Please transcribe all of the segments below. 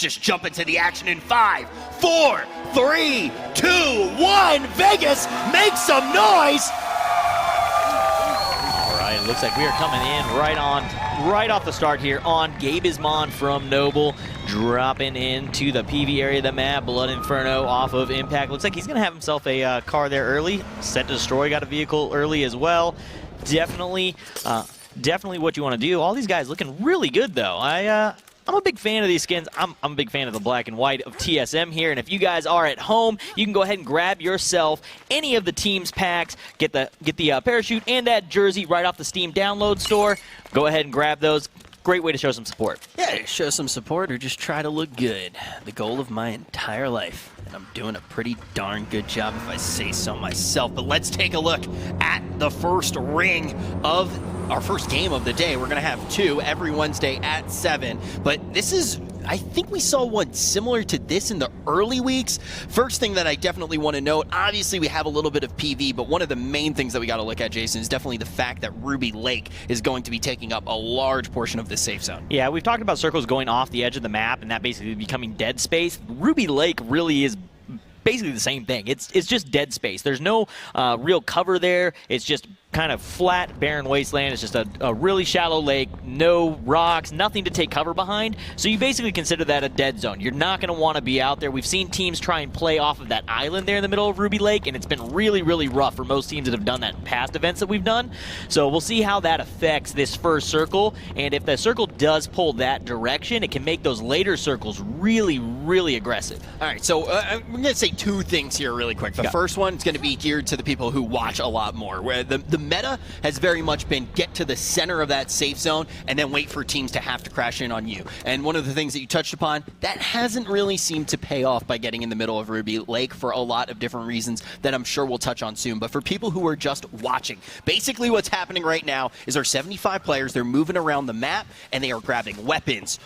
just jump into the action in 5, 4, 3, 2, 1. Vegas, make some noise! All right, looks like we are coming in right off the start here on Gabe Ismon from Noble, dropping into the PV area of the map. Blood Inferno off of Impact. Looks like he's going to have himself a car there early. Set to Destroy got a vehicle early as well. Definitely what you want to do. All these guys looking really good, though. I'm a big fan of these skins. I'm a big fan of the black and white of TSM here. And if you guys are at home, you can go ahead and grab yourself any of the team's packs. Get the parachute and that jersey right off the Steam download store. Go ahead and grab those. Great way to show some support. Yeah, show some support or just try to look good. The goal of my entire life. And I'm doing a pretty darn good job if I say so myself. But let's take a look at the first ring of our first game of the day. We're going to have 2 every Wednesday at 7. But this is, I think we saw one similar to this in the early weeks. First thing that I definitely want to note, obviously we have a little bit of PV, but one of the main things that we got to look at, Jason, is definitely the fact that Ruby Lake is going to be taking up a large portion of this safe zone. Yeah, we've talked about circles going off the edge of the map and that basically becoming dead space. Ruby Lake really is basically the same thing. It's just dead space. There's no real cover there. It's just kind of flat, barren wasteland. It's just a really shallow lake, no rocks, nothing to take cover behind. So you basically consider that a dead zone. You're not going to want to be out there. We've seen teams try and play off of that island there in the middle of Ruby Lake, and it's been really, really rough for most teams that have done that in past events that we've done. So we'll see how that affects this first circle, and if the circle does pull that direction, it can make those later circles really, really aggressive. All right, so I'm going to say 2 things here really quick. The first one is going to be geared to the people who watch a lot more, where the meta has very much been get to the center of that safe zone and then wait for teams to have to crash in on you. And one of the things that you touched upon, that hasn't really seemed to pay off by getting in the middle of Ruby Lake for a lot of different reasons that I'm sure we'll touch on soon. But for people who are just watching, basically what's happening right now is our 75 players, they're moving around the map and they are grabbing weapons.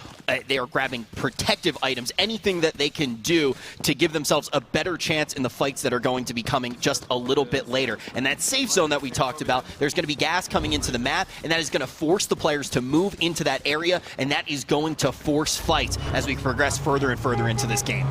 They are grabbing protective items, anything that they can do to give themselves a better chance in the fights that are going to be coming just a little bit later. And that safe zone that we talked about, there's going to be gas coming into the map, and that is going to force the players to move into that area, and that is going to force fights as we progress further and further into this game.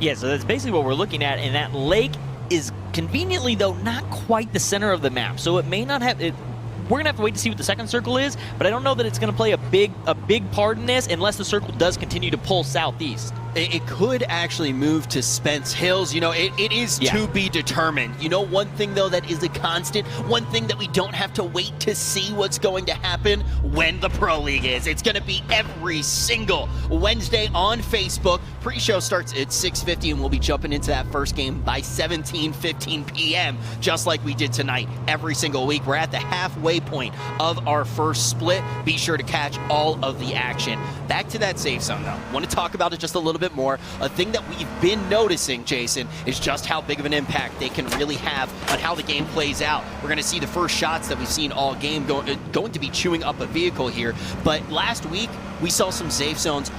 Yeah, so that's basically what we're looking at, and that lake is conveniently, though, not quite the center of the map. So it may not have... We're going to have to wait to see what the second circle is, but I don't know that it's going to play a big part in this unless the circle does continue to pull southeast. It could actually move to Spence Hills. You know, it is to be determined. You know, one thing, though, that is a constant, one thing that we don't have to wait to see what's going to happen when the Pro League is. It's going to be every single Wednesday on Facebook. Pre-show starts at 6:50, and we'll be jumping into that first game by 17:15 p.m., just like we did tonight every single week. We're at the halfway point of our first split. Be sure to catch all of the action. Back to that safe zone, though. I want to talk about it just a little bit more. A thing that we've been noticing, Jason, is just how big of an impact they can really have on how the game plays out. We're going to see the first shots that we've seen all game going to be chewing up a vehicle here. But last week, we saw some safe zones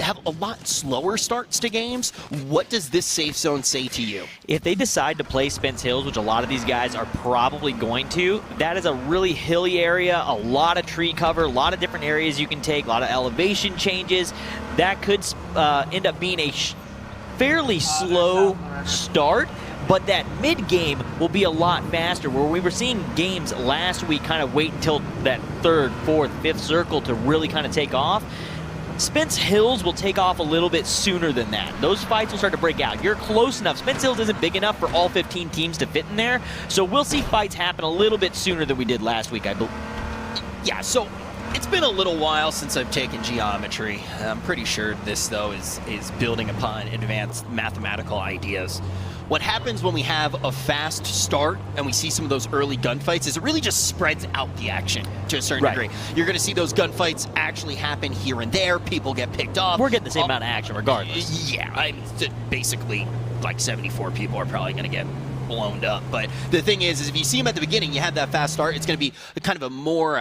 have a lot slower starts to games. What does this safe zone say to you? If they decide to play Spence Hills, which a lot of these guys are probably going to, that is a really hilly area, a lot of tree cover, a lot of different areas you can take, a lot of elevation changes. That could end up being a fairly slow start, but that mid-game will be a lot faster, where we were seeing games last week kind of wait until that 3rd, 4th, 5th circle to really kind of take off. Spence Hills will take off a little bit sooner than that. Those fights will start to break out. You're close enough. Spence Hills isn't big enough for all 15 teams to fit in there, so we'll see fights happen a little bit sooner than we did last week, I believe. Yeah, so it's been a little while since I've taken geometry. I'm pretty sure this, though, is building upon advanced mathematical ideas. What happens when we have a fast start and we see some of those early gunfights is it really just spreads out the action to a certain degree. You're going to see those gunfights actually happen here and there. People get picked off. We're getting the same amount of action regardless. Yeah, basically like 74 people are probably going to get blown up. But the thing is if you see them at the beginning, you have that fast start, it's going to be kind of a more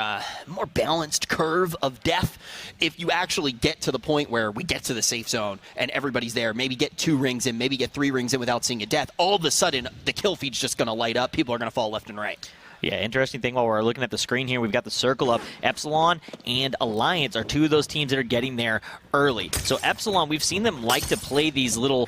balanced curve of death. If you actually get to the point where we get to the safe zone and everybody's there, maybe get 2 rings in, maybe get 3 rings in without seeing a death, all of a sudden the kill feed's just going to light up. People are going to fall left and right. Yeah, interesting thing while we're looking at the screen here, we've got the circle up. Epsilon and Alliance are two of those teams that are getting there early. So Epsilon, we've seen them like to play these little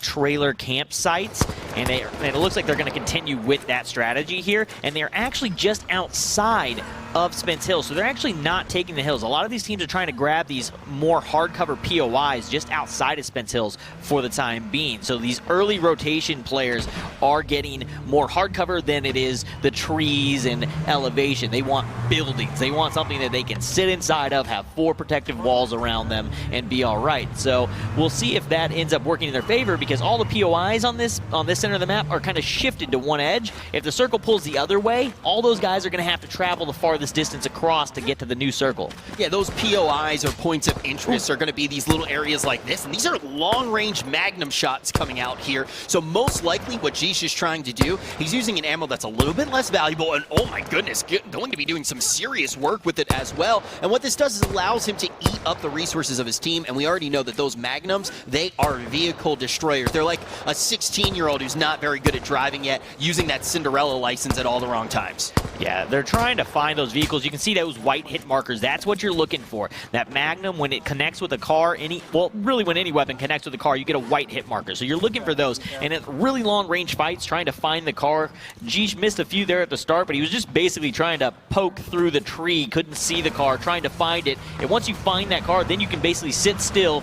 trailer campsites, and it looks like they're going to continue with that strategy here, and they're actually just outside of Spence Hills, so they're actually not taking the hills. A lot of these teams are trying to grab these more hardcover POIs just outside of Spence Hills for the time being. So these early rotation players are getting more hardcover than it is the trees and elevation. They want buildings. They want something that they can sit inside of, have 4 protective walls around them, and be all right. So we'll see if that ends up working in their favor, because all the POIs on this center of the map are kind of shifted to one edge. If the circle pulls the other way, all those guys are going to have to travel the farthest distance across to get to the new circle. Yeah, those POIs or points of interest are going to be these little areas like this, and these are long-range magnum shots coming out here. So most likely what Jish is trying to do, he's using an ammo that's a little bit less valuable, and oh my goodness, going to be doing some serious work with it as well. And what this does is allows him to eat up the resources of his team, and we already know that those magnums, they are vehicle destroyers. They're like a 16-year-old who's not very good at driving yet, using that Cinderella license at all the wrong times. Yeah, they're trying to find those vehicles. You can see those white hit markers. That's what you're looking for. That Magnum, when it connects with a car, really when any weapon connects with a car, you get a white hit marker. So you're looking for those. And in really long-range fights, trying to find the car, Jish missed a few there at the start, but he was just basically trying to poke through the tree, couldn't see the car, trying to find it. And once you find that car, then you can basically sit still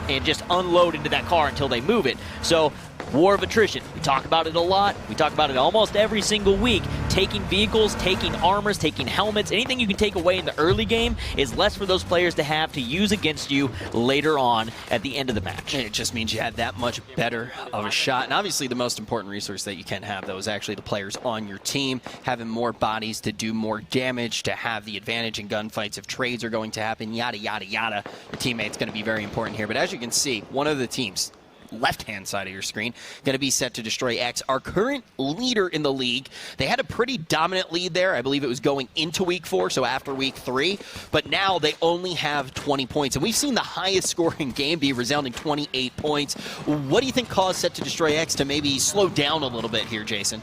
and just unload into that car until they move it. So war of attrition. We talk about it a lot. We talk about it almost every single week. Taking vehicles, taking armors, taking helmets, anything you can take away in the early game is less for those players to have to use against you later on at the end of the match. It just means you had that much better of a shot. And obviously the most important resource that you can have, though, is actually the players on your team, having more bodies to do more damage, to have the advantage in gunfights if trades are going to happen, yada, yada, yada. The teammate's going to be very important here. But as you can see, one of the teams, left-hand side of your screen, going to be set to destroy X, our current leader in the league. They had a pretty dominant lead there. I believe it was going into week 4, so after week 3. But now they only have 20 points. And we've seen the highest scoring game be resounding 28 points. What do you think caused Set to Destroy X to maybe slow down a little bit here, Jason?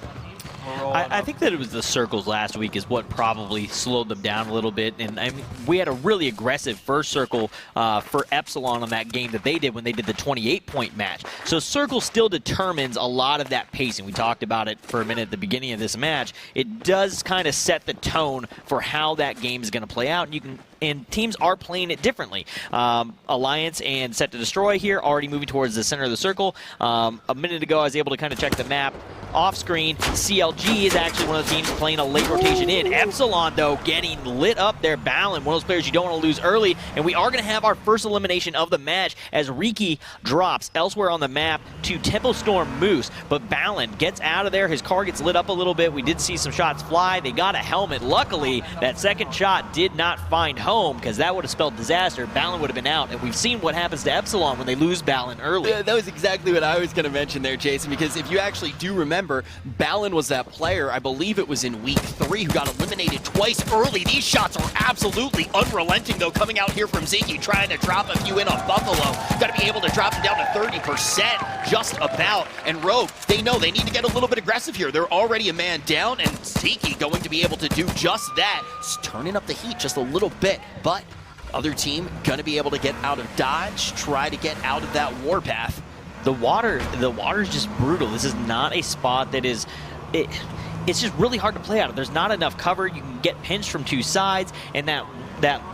I think that it was the circles last week is what probably slowed them down a little bit. And I mean, we had a really aggressive first circle for Epsilon on that game that they did when they did the 28-point match. So circle still determines a lot of that pacing. We talked about it for a minute at the beginning of this match. It does kind of set the tone for how that game is going to play out. And teams are playing it differently. Alliance and Set to Destroy here already moving towards the center of the circle. A minute ago, I was able to kind of check the map off screen. CLG is actually one of the teams playing a late rotation in. Epsilon, though, getting lit up there. Balin, one of those players you don't want to lose early. And we are going to have our first elimination of the match as Riki drops elsewhere on the map to Tempo Storm Moose. But Balin gets out of there. His car gets lit up a little bit. We did see some shots fly. They got a helmet. Luckily, that second shot did not find home, because that would have spelled disaster. Balin would have been out. And we've seen what happens to Epsilon when they lose Balin early. That was exactly what I was going to mention there, Jason, because if you actually do remember, Balin was that player, I believe it was in week 3, who got eliminated twice early. These shots are absolutely unrelenting, though, coming out here from Ziggy, trying to drop a few in on Buffalo. Got to be able to drop them down to 30%, just about. And Rogue, they know they need to get a little bit aggressive here. They're already a man down, and Ziggy going to be able to do just that. Just turning up the heat just a little bit, but other team going to be able to get out of dodge, try to get out of that warpath. The water is just brutal. This is not a spot that is... It's just really hard to play out of. There's not enough cover. You can get pinched from two sides, and that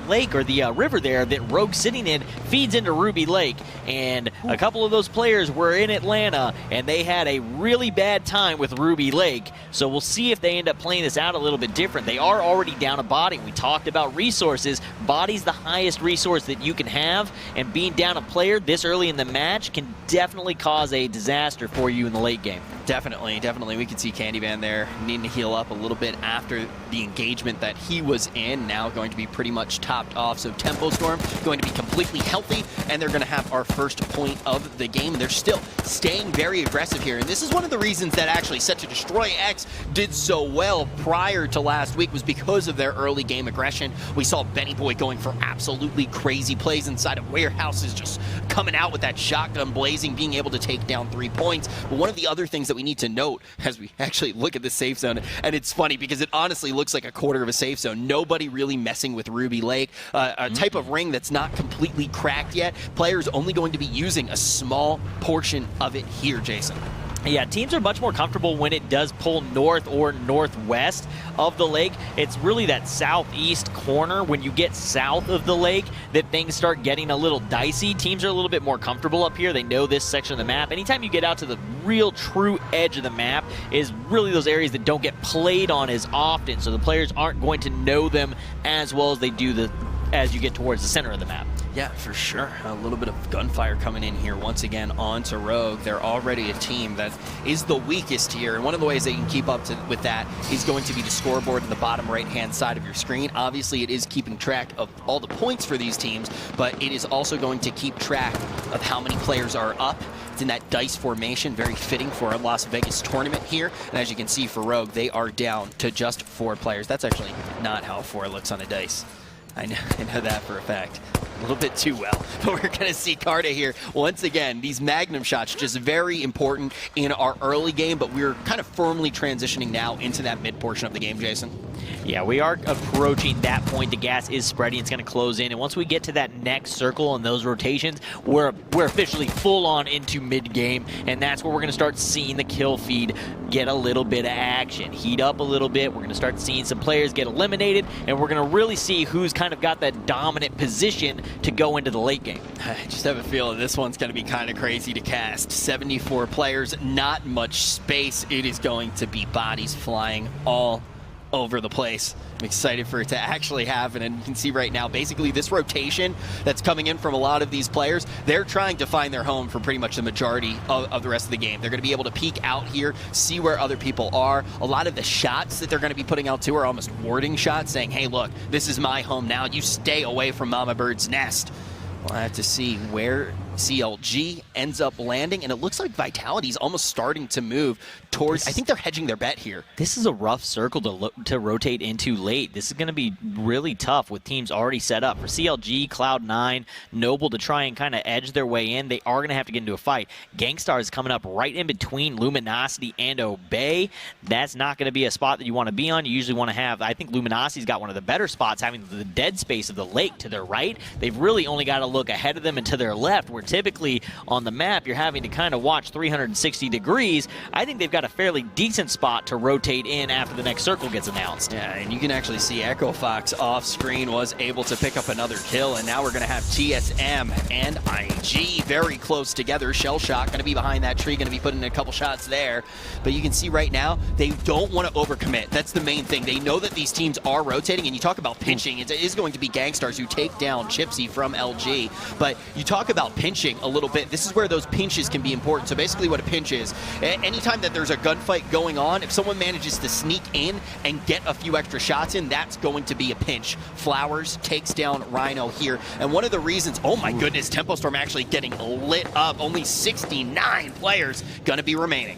lake or the river there that Rogue's sitting in feeds into Ruby Lake. And a couple of those players were in Atlanta, and they had a really bad time with Ruby Lake. So we'll see if they end up playing this out a little bit different. They are already down a body. We talked about resources. Body's the highest resource that you can have, and being down a player this early in the match can definitely cause a disaster for you in the late game. Definitely. We could see Candyman there needing to heal up a little bit after the engagement that he was in. Now going to be pretty much topped off. So Tempo Storm going to be completely healthy, and they're going to have our first point of the game. They're still staying very aggressive here, and this is one of the reasons that actually Set to Destroy X did so well prior to last week, was because of their early game aggression. We saw Benny Boy going for absolutely crazy plays inside of warehouses, just coming out with that shotgun blazing, being able to take down 3 points. But one of the other things that we need to note as we actually look at the safe zone. And it's funny because it honestly looks like a quarter of a safe zone. Nobody really messing with Ruby Lake. A type of ring that's not completely cracked yet. Players only going to be using a small portion of it here, Jason. Yeah, teams are much more comfortable when it does pull north or northwest of the lake. It's really that southeast corner when you get south of the lake that things start getting a little dicey. Teams are a little bit more comfortable up here. They know this section of the map. Anytime you get out to the real true edge of the map is really those areas that don't get played on as often, so the players aren't going to know them as well as they do as you get towards the center of the map. Yeah, for sure. A little bit of gunfire coming in here once again onto Rogue. They're already a team that is the weakest here, and one of the ways that you can keep up with that is going to be the scoreboard in the bottom right-hand side of your screen. Obviously, it is keeping track of all the points for these teams, but it is also going to keep track of how many players are up. It's in that dice formation, very fitting for a Las Vegas tournament here. And as you can see for Rogue, they are down to just 4 players. That's actually not how 4 looks on a dice. I know that for a fact. A little bit too well. But we're going to see Carta here. Once again, these Magnum shots just very important in our early game, but we're kind of firmly transitioning now into that mid portion of the game, Jason. Yeah, we are approaching that point. The gas is spreading. It's going to close in. And once we get to that next circle and those rotations, we're officially full on into mid-game. And that's where we're going to start seeing the kill feed get a little bit of action, heat up a little bit. We're going to start seeing some players get eliminated. And we're going to really see who's kind of got that dominant position to go into the late game. I just have a feeling this one's going to be kind of crazy to cast. 74 players, not much space. It is going to be bodies flying all over the place. I'm excited for it to actually happen, and you can see right now basically this rotation that's coming in from a lot of these players, they're trying to find their home for pretty much the majority of the rest of the game. They're going to be able to peek out here, see where other people are. A lot of the shots that they're going to be putting out too are almost warding shots, saying, hey look, this is my home now, you stay away from Mama Bird's nest. We'll have to see where CLG ends up landing, and it looks like Vitality's almost starting to move towards, I think they're hedging their bet here. This is a rough circle to rotate into late. This is going to be really tough with teams already set up. For CLG, Cloud9, Noble to try and kind of edge their way in, they are going to have to get into a fight. Gangstar is coming up right in between Luminosity and Obey. That's not going to be a spot that you want to be on. You usually want to have, I think Luminosity's got one of the better spots, having the dead space of the lake to their right. They've really only got to look ahead of them and to their left, where typically on the map you're having to kind of watch 360 degrees. I think they've got a fairly decent spot to rotate in after the next circle gets announced. Yeah, and you can actually see Echo Fox off screen was able to pick up another kill, and now we're going to have TSM and IG very close together. Shell Shock going to be behind that tree, going to be putting in a couple shots there. But you can see right now they don't want to overcommit. That's the main thing. They know that these teams are rotating, and you talk about pinching. It is going to be Gangstars who take down Chipsy from LG. But you talk about pinching a little bit. This is where those pinches can be important. So basically what a pinch is, anytime that there's a gunfight going on, if someone manages to sneak in and get a few extra shots in, that's going to be a pinch. Flowers takes down Rhino here. And one of the reasons, oh my goodness, Tempo Storm actually getting lit up. Only 69 players going to be remaining.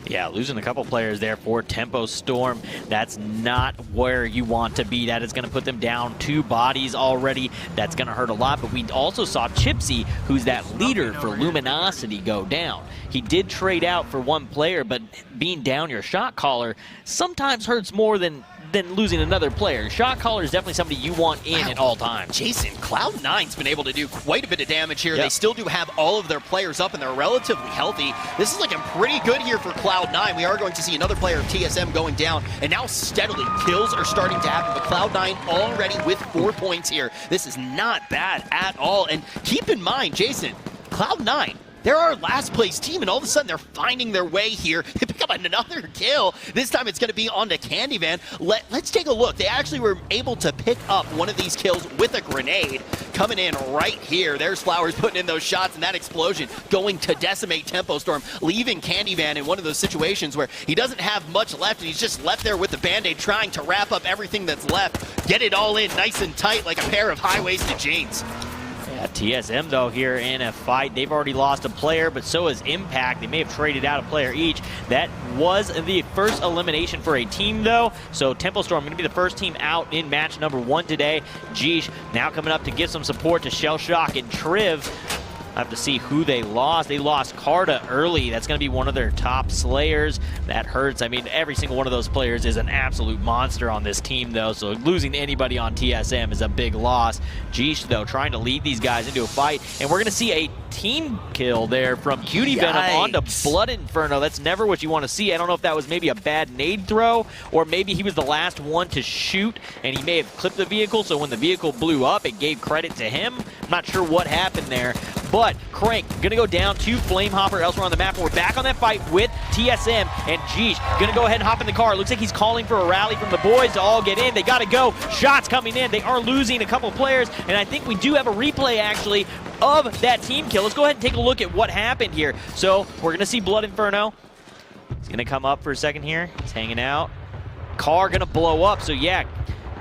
Yeah, losing a couple players there for Tempo Storm. That's not where you want to be. That is going to put them down 2 bodies already. That's going to hurt a lot. But we also saw Chipsy, who's that leader for Luminosity, go down. He did trade out for 1 player, but being down your shot caller sometimes hurts more than losing another player. Shot caller is definitely somebody you want in at all times. Jason, Cloud9's been able to do quite a bit of damage here. Yep. They still do have all of their players up, and they're relatively healthy. This is looking pretty good here for Cloud9. We are going to see another player of TSM going down, and now steadily kills are starting to happen, but Cloud9 already with 4 points here. This is not bad at all, and keep in mind, Jason, Cloud9, they're our last place team, and all of a sudden they're finding their way here. They pick up another kill. This time it's going to be on to Candyman. Let's take a look. They actually were able to pick up one of these kills with a grenade. Coming in right here. There's Flowers putting in those shots, and that explosion going to decimate Tempo Storm, leaving Candyman in one of those situations where he doesn't have much left, and he's just left there with the Band-Aid trying to wrap up everything that's left. Get it all in nice and tight like a pair of high-waisted jeans. Yeah, TSM, though, here in a fight. They've already lost a player, but so has Impact. They may have traded out a player each. That was the first elimination for a team, though. So Tempo Storm going to be the first team out in match number 1 today. Jeesh now coming up to give some support to Shell Shock and Triv. have to see who they lost. They lost Carta early. That's going to be one of their top slayers. That hurts. I mean, every single one of those players is an absolute monster on this team, though, so losing anybody on TSM is a big loss. Jeesh, though, trying to lead these guys into a fight, and we're going to see a team kill there from Cutie Venom onto Blood Inferno. That's never what you want to see. I don't know if that was maybe a bad nade throw, or maybe he was the last one to shoot, and he may have clipped the vehicle, so when the vehicle blew up, it gave credit to him. I'm not sure what happened there, but Crank going to go down to Flamehopper elsewhere on the map, and we're back on that fight with TSM, and Jeesh going to go ahead and hop in the car. Looks like he's calling for a rally from the boys to all get in. They got to go. Shots coming in. They are losing a couple players, and I think we do have a replay, actually, of that team kill. Let's go ahead and take a look at what happened here. So we're going to see Blood Inferno. He's going to come up for a second here. He's hanging out. Car going to blow up. So, yeah,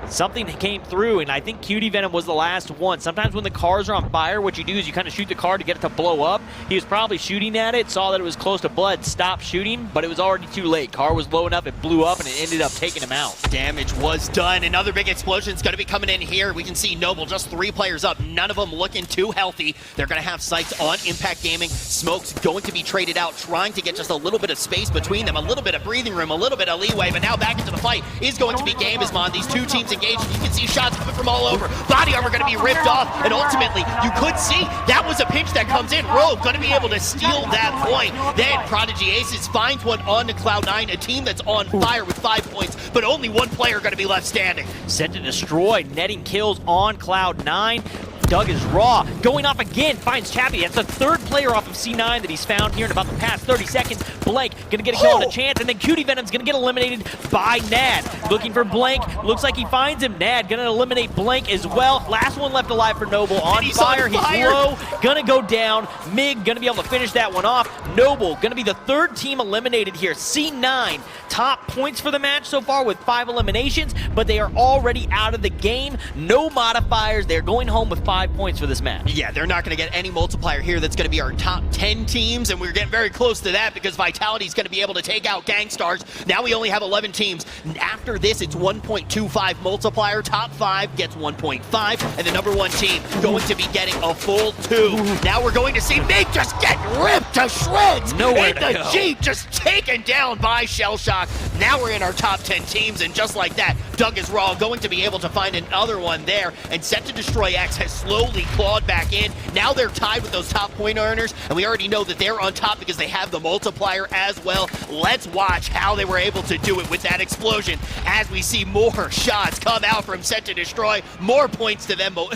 something came through, and I think Cutie Venom was the last one. Sometimes when the cars are on fire, what you do is you kind of shoot the car to get it to blow up. He was probably shooting at it, saw that it was close to blood, stopped shooting, but it was already too late. Car was blowing up, it blew up, and it ended up taking him out. Damage was done. Another big explosion is going to be coming in here. We can see Noble, just 3 players up, none of them looking too healthy. They're going to have sights on Impact Gaming. Smoke's going to be traded out, trying to get just a little bit of space between them, a little bit of breathing room, a little bit of leeway, but now back into the fight is going to be Gamesmon. These two teams engaged. You can see shots coming from all over. Body armor going to be ripped off, and ultimately, you could see that was a pinch that comes in. Rogue going to be able to steal that point. Then Prodigy Aces finds one on to Cloud9, a team that's on fire with 5 points, but only one player going to be left standing. Set to destroy, netting kills on Cloud9. Doug is raw, going off again, finds Chappie. That's the 3rd player off of C9 that he's found here in about the past 30 seconds. Blank gonna get a kill on a chance, and then Cutie Venom's gonna get eliminated by Nad. Looking for Blank, looks like he finds him. Nad gonna eliminate Blank as well. Last one left alive for Noble, on fire. He's low, gonna go down. Mig gonna be able to finish that one off. Noble gonna be the 3rd team eliminated here. C9, top points for the match so far with 5 eliminations, but they are already out of the game. No modifiers, they're going home with 5 points for this match. Yeah, they're not going to get any multiplier here. That's going to be our top 10 teams, and we're getting very close to that because Vitality's going to be able to take out Gangstars. Now we only have 11 teams. After this, it's 1.25 multiplier. Top 5 gets 1.5, and the number 1 team going to be getting a full 2. Now we're going to see Mig just get ripped to shreds. Nowhere to go. Jeep just taken down by Shellshock. Now we're in our top 10 teams, and just like that, Doug is raw, going to be able to find another one there, and Set to Destroy X has slowly clawed back in. Now they're tied with those top point earners, and we already know that they're on top because they have the multiplier as well. Let's watch how they were able to do it with that explosion as we see more shots come out from Set to Destroy. More points to them, but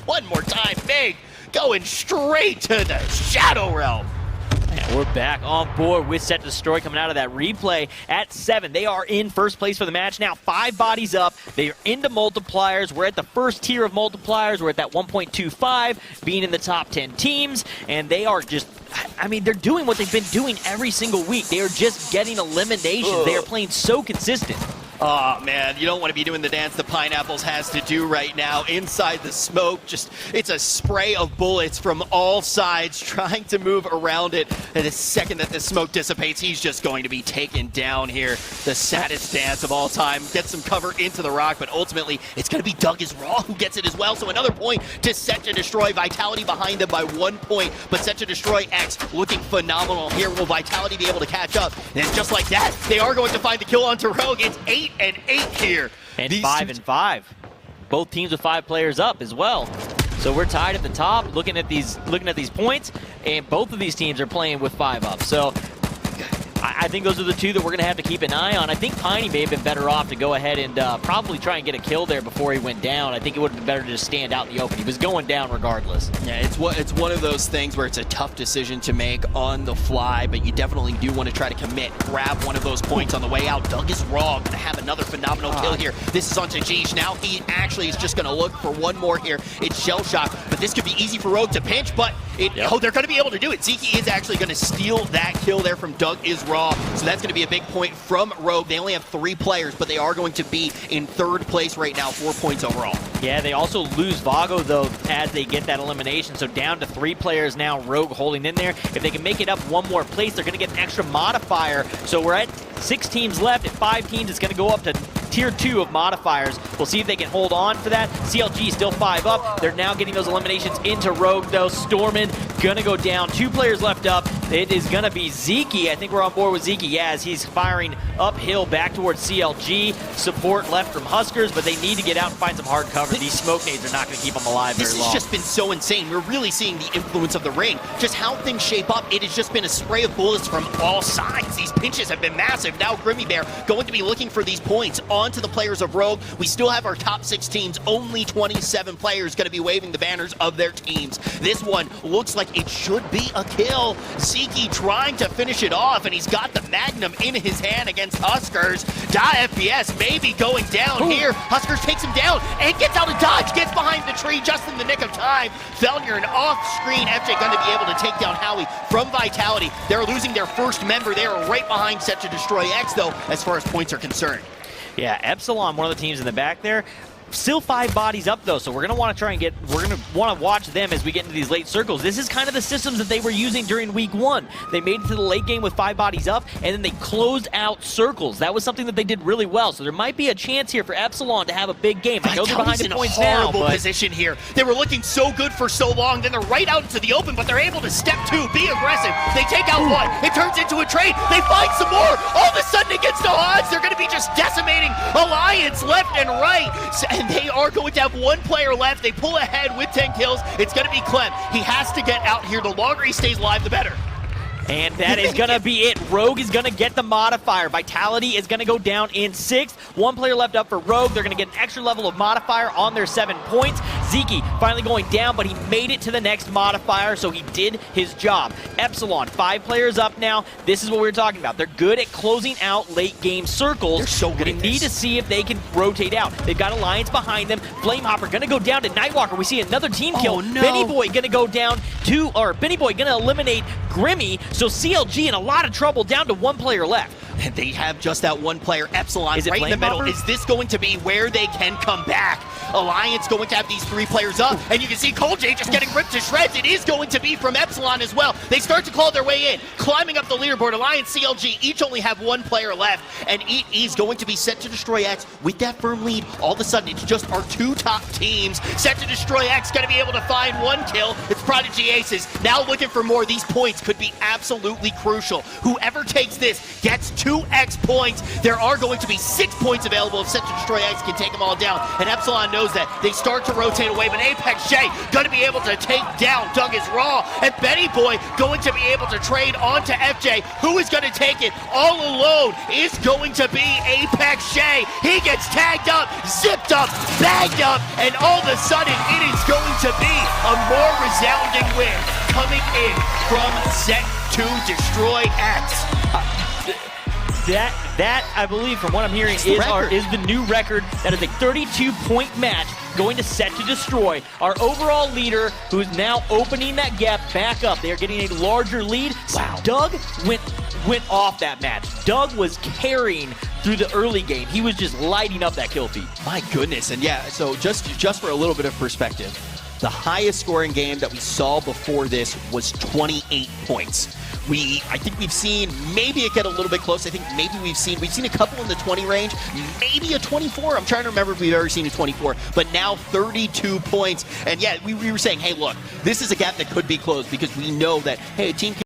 one more time, Mig going straight to the Shadow Realm. And we're back on board with Set to Destroy coming out of that replay at 7. They are in first place for the match now. 5 bodies up. They are into multipliers. We're at the first tier of multipliers. We're at that 1.25, being in the top 10 teams. And they are just, I mean, they're doing what they've been doing every single week. They are just getting eliminations. They are playing so consistent. Oh, man, you don't want to be doing the dance the Pineapples has to do right now. Inside the smoke, just, it's a spray of bullets from all sides trying to move around it. And the second that the smoke dissipates, he's just going to be taken down here. The saddest dance of all time. Gets some cover into the rock, but ultimately, it's going to be Doug is Raw who gets it as well. So another point to Set to Destroy. Vitality behind them by 1 point, but Set to Destroy X looking phenomenal here. Will Vitality be able to catch up? And just like that, they are going to find the kill onto Rogue. It's 8 and 8 here. And 5 and 5. Both teams with 5 players up as well. So we're tied at the top, looking at these points, and both of these teams are playing with 5 up. So I think those are the 2 that we're going to have to keep an eye on. I think Piney may have been better off to go ahead and probably try and get a kill there before he went down. I think it would have been better to just stand out in the open. He was going down regardless. Yeah, it's one of those things where it's a tough decision to make on the fly, but you definitely do want to try to commit, grab one of those points on the way out. Doug is raw, going to have another phenomenal kill here. This is onto Jeesh. Now he actually is just going to look for one more here. It's Shellshock, but this could be easy for Rogue to pinch, but oh, they're going to be able to do it. Zeke is actually going to steal that kill there from Doug is raw. So that's going to be a big point from Rogue. They only have 3 players, but they are going to be in 3rd place right now, 4 points overall. Yeah, they also lose Vago, though, as they get that elimination. So down to 3 players now, Rogue holding in there. If they can make it up 1 more place, they're going to get an extra modifier. So we're at 6 teams left. At 5 teams, it's going to go up to tier 2 of modifiers. We'll see if they can hold on for that. CLG still 5 up. They're now getting those eliminations into Rogue, though. Stormin gonna go down. 2 players left up. It is gonna be Zeke. I think we're on board with Zeke, yeah, as he's firing uphill back towards CLG. Support left from Huskers, but they need to get out and find some hard cover. These smoke nades are not gonna keep them alive very long. This has just been so insane. We're really seeing the influence of the ring. Just how things shape up, it has just been a spray of bullets from all sides. These pinches have been massive. Now Grimmy Bear going to be looking for these points onto the players of Rogue. We still have our top 6 teams. Only 27 players going to be waving the banners of their teams. This one looks like it should be a kill. Zeke trying to finish it off, and he's got the Magnum in his hand against Huskers. FPS maybe going down here. Huskers takes him down and gets out of dodge, gets behind the tree just in the nick of time. Felnier and off-screen FJ going to be able to take down Howie from Vitality. They're losing their first member. They are right behind Set to Destroy X, though, as far as points are concerned. Yeah, Epsilon, one of the teams in the back there. Still 5 bodies up, though, so we're going to want to try and we're going to want to watch them as we get into these late circles. This is kind of the systems that they were using during week 1. They made it to the late game with 5 bodies up, and then they closed out circles. That was something that they did really well, so there might be a chance here for Epsilon to have a big game. I know they're behind the points now, but... in a horrible position here. They were looking so good for so long, then they're right out into the open, but they're able to step 2, be aggressive. They take out 1. It turns into a trade. They find some more. All of a sudden, against no odds, they're going to be just decimating Alliance left and right, and they are going to have 1 player left. They pull ahead with 10 kills. It's going to be Clem. He has to get out here. The longer he stays alive, the better. And that is going to be it. Rogue is going to get the modifier. Vitality is going to go down in 6th. 1 player left up for Rogue. They're going to get an extra level of modifier on their 7 points. Zeke finally going down, but he made it to the next modifier, so he did his job. Epsilon, 5 players up now. This is what we were talking about. They're good at closing out late game circles. They're so good We at need this. to see if they can rotate out. They've got Alliance behind them. Flamehopper going to go down to Nightwalker. We see another team kill. Oh, no. Benny Boy going to go down to, or Benny Boy going to eliminate Grimmy. So CLG in a lot of trouble, down to 1 player left. And they have just that 1 player, Epsilon, Is it right in the middle. Flamehopper? Is this going to be where they can come back? Alliance going to have these 3 players up, and you can see Cole J just getting ripped to shreds. It is going to be from Epsilon as well. They start to claw their way in, climbing up the leaderboard. Alliance, CLG, each only have 1 player left, and it is going to be Set to Destroy X with that firm lead. All of a sudden, it's just our 2 top teams. Set to Destroy X going to be able to find 1 kill. It's Prodigy Aces. Now looking for more. These points could be absolutely crucial. Whoever takes this gets 2x points. There are going to be 6 points available if Set to Destroy X can take them all down, and Epsilon knows that. They start to rotate away, but Apex J going to be able to take down Doug is Raw, and Benny Boy going to be able to trade onto FJ. Who is going to take it all alone is going to be Apex J. He gets tagged up, zipped up, bagged up, and all of a sudden it is going to be a more resounding win coming in from Set to Destroy X. That I believe, from what I'm hearing, is the new record. That is a 32-point match going to Set to Destroy. Our overall leader, who is now opening that gap back up. They are getting a larger lead. Wow. Doug went off that match. Doug was carrying through the early game. He was just lighting up that kill feed. My goodness. And yeah, so just for a little bit of perspective, the highest scoring game that we saw before this was 28 points. I think we've seen maybe it get a little bit close. I think maybe we've seen a couple in the 20 range, maybe a 24. I'm trying to remember if we've ever seen a 24, but now 32 points. And yeah, we were saying, hey, look, this is a gap that could be closed because we know that, hey, a team can